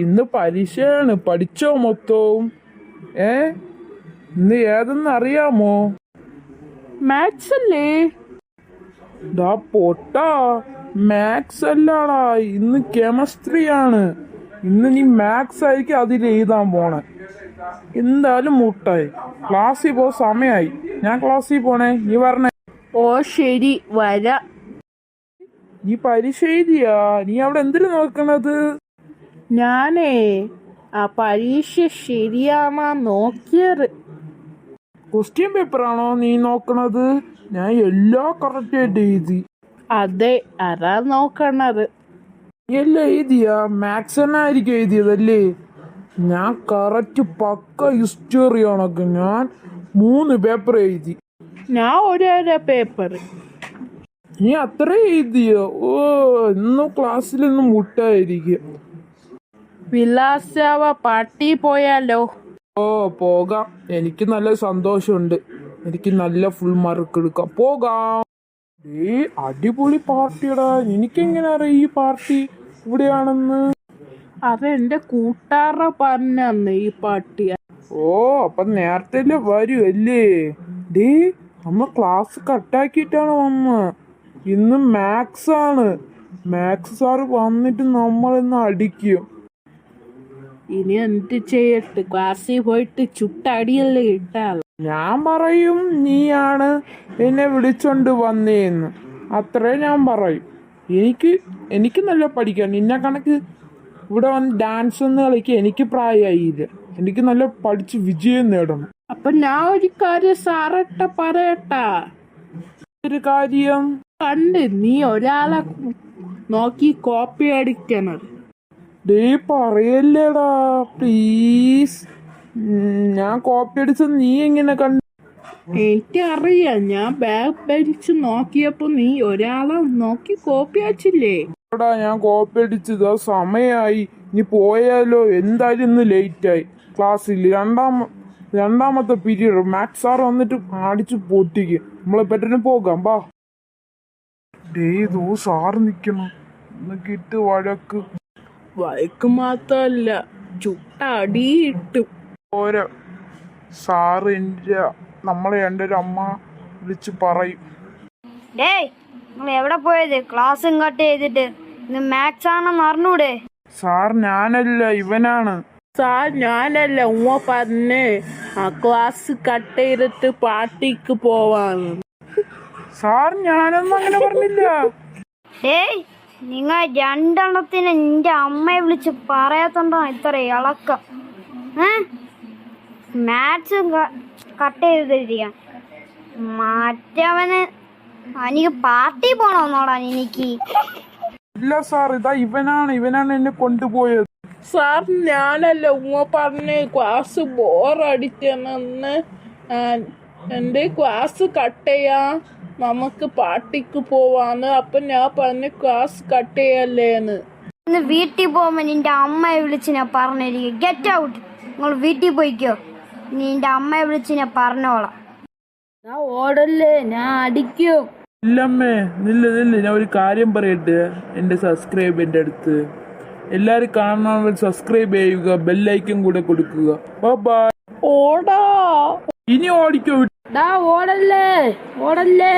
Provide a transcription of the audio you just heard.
ഇന്ന് പരീക്ഷയാണ്, പഠിച്ചോ മൊത്തവും? ഇന്ന് ഏതെന്ന് അറിയാമോ? മാത്സ് അല്ലേ? പൊട്ടാ, മാത്സ് അല്ലാടാ, ഇന്ന് കെമിസ്ട്രി ആണ്. ഇന്ന് നീ മാത്സ് ആയിരിക്കും അതിൽ എഴുതാൻ പോണേ. എന്തായാലും മുട്ടായി. ക്ലാസ്സിൽ പോ, സമയായി. ഞാൻ ക്ലാസ്സിൽ പോണേ, നീ പറഞ്ഞേ. ഓ ശരി, വരാം. നീ പരീക്ഷ എഴുതിയാ? നീ അവിടെ എന്തിനു നോക്കണത്? ഞാനേ ആ പരീക്ഷ ശരിയാണോ നോക്കിയത്. ക്വസ്റ്റ്യൻ പേപ്പറാണോ നീ നോക്കണത്? ഞാൻ എല്ലാം കറക്റ്റ് ആയിട്ട് എഴുതി. അതെ, അതാ നോക്കണത്. നീ എല്ലാം എഴുതിയാ? മാത്സ് തന്നെ ആയിരിക്കും എഴുതിയതല്ലേ? ഞാൻ കറക്റ്റ് പക്ക ഹിസ്റ്ററി ആണൊക്കെ. ഞാൻ 3 പേപ്പർ എഴുതി. ഞാൻ ഒരേ പേപ്പർ. നീ അത്ര എഴുതിയോ? ഇന്നും ക്ലാസ്സിലൊന്നും മുട്ടായിരിക്കും. വിലാസാവ പാർട്ടി പോയാലോ? പോകാം. എനിക്ക് നല്ല സന്തോഷമുണ്ട്. എനിക്ക് നല്ല ഫുൾ മാർക്ക് എടുക്കാം. പോകാം. അടിപൊളി പാർട്ടിയടാ. എനിക്കെങ്ങനെ അറിയാം ഈ പാർട്ടി ഇവിടെയാണെന്ന്? അതെന്റെ കൂട്ടുകാരെ പറഞ്ഞന്ന് ഈ പാർട്ടി. അപ്പൊ നേരത്തെ വരൂ അല്ലേ? നമ്മ ക്ലാസ് കട്ടാക്കിയിട്ടാണ് വന്നത്. ഇന്ന് മാത്സ് ആണ്. മാത്സ് സാറ് വന്നിട്ട് നമ്മളിന്ന് അടിക്കും. ഇനി എന്ത് ചെയ്യട്ട്? ക്ലാസ്സിൽ പോയിട്ട് ചുട്ടടിയല്ലേ ഇട്ടാൽ. ഞാൻ പറയും നീയാണ് എന്നെ വിളിച്ചോണ്ട് വന്നേന്ന്. അത്രേ ഞാൻ പറയും. എനിക്ക് നല്ല പഠിക്കാൻ. നിന്നെ കണക്ക് ഇവിടെ വന്ന് ഡാൻസ് ഒന്ന് കളിക്കാൻ എനിക്ക് പ്രായമായില്ല. എനിക്ക് നല്ല പഠിച്ച് വിജയം നേടണം. അപ്പൊ ഞാൻ ഒരു കാര്യം സാറട്ട പറയട്ടാ. ഒരു കാര്യം? കണ്ട് നീ ഒരാളെ നോക്കി കോപ്പി അടിക്കണത്. പറയല്ലേടാ പ്ലീസ്. ഞാൻ കോപ്പി അടിച്ചത് നീ എങ്ങനെ കണ്ടു? എനിക്കറിയാം. ഞാൻ ബാഗ് പഠിച്ച് നോക്കിയപ്പോ നീ ഒരാളെ നോക്കി കോപ്പി അടിച്ചില്ലേ? ഞാൻ കോപ്പി അടിച്ചത്. സമയമായി, നീ പോയാലോ? എന്തായാലും ഇന്ന് ലേറ്റായി. ക്ലാസ്സിൽ രണ്ടാമത്തെ പീരീഡ് മാത്സ് സാർ വന്നിട്ട് അടിച്ചു പൊട്ടിക്ക്. നമ്മളെ പെട്ടെന്ന് പോകാം. ബാ. സാറ് നിക്കണം. കിട്ട് വഴക്ക് മാത്രല്ല, ചുട്ട അടിയിട്ടു. ഓരോ സാറ് നമ്മളെ എൻ്റെ ഒരു അമ്മ വിളിച്ച് പറയും. നിങ്ങൾ എവിടെ പോയത്? ക്ലാസ്സും കട്ട് ചെയ്തിട്ട് ഇന്ന് മാത്സ് ആണെന്ന് അറിഞ്ഞൂടെ? സാർ ഞാനല്ല, ഇവനാണ്. സാർ ഞാനല്ല, ഉമ്മ പറഞ്ഞേ ആ ക്ലാസ് കട്ട് ചെയ്തിട്ട് പാർട്ടിക്ക് പോവാന്ന്. സാർ ഞാനൊന്നും അങ്ങനെ പറഞ്ഞില്ല. നിങ്ങൾ രണ്ടെണ്ണത്തിന് നിന്റെ അമ്മയെ വിളിച്ച് പറയാത്തോണ്ടോ ഇത്ര ഇളക്കം? മാത്സ് കട്ട് ചെയ്തിരിക്കാൻ മറ്റവന് എനിക്ക് പാർട്ടി പോണോന്നോടാ എനിക്ക്. ഇല്ല സാർ, ഇവനാണ് എന്നെ കൊണ്ടുപോയത്. സാർ ഞാനല്ല, ഉമ്മ പറഞ്ഞ് ക്ലാസ് ബോറടിച്ചെന്ന്. എൻ്റെ ക്ലാസ് കട്ട് ചെയ്യാം, നമുക്ക് പാർട്ടിക്ക് പോവാന്ന്. അപ്പൊ ഞാൻ പറഞ്ഞ ക്ലാസ് കട്ട് ചെയ്യല്ലേന്ന്. ഇന്ന് വീട്ടിൽ പോകുമ്പോ നിന്റെ അമ്മയെ വിളിച്ച് ഞാൻ പറഞ്ഞിരിക്കും. Get out. നിങ്ങൾ വീട്ടിൽ പോയിക്കോ. നിന്റെ അമ്മയെ വിളിച്ച് ഞാൻ പറഞ്ഞോളാം. ഞാൻ ഓടല്ലേ, ഞാൻ അടിക്കും. ഇല്ലമ്മേ, നില്ല. ഞാൻ ഒരു കാര്യം പറയട്ടെ. എൻ്റെ സബ്സ്ക്രൈബിൻ്റെ അടുത്ത് എല്ലാരും കാണാൻ സബ്സ്ക്രൈബ് ചെയ്യുക, ബെല്ലൈക്കൻ കൂടെ കൊടുക്കുക. ബൈ. ഓടാ. ഇനി ഓടിക്കോ. ഓടല്ലേ.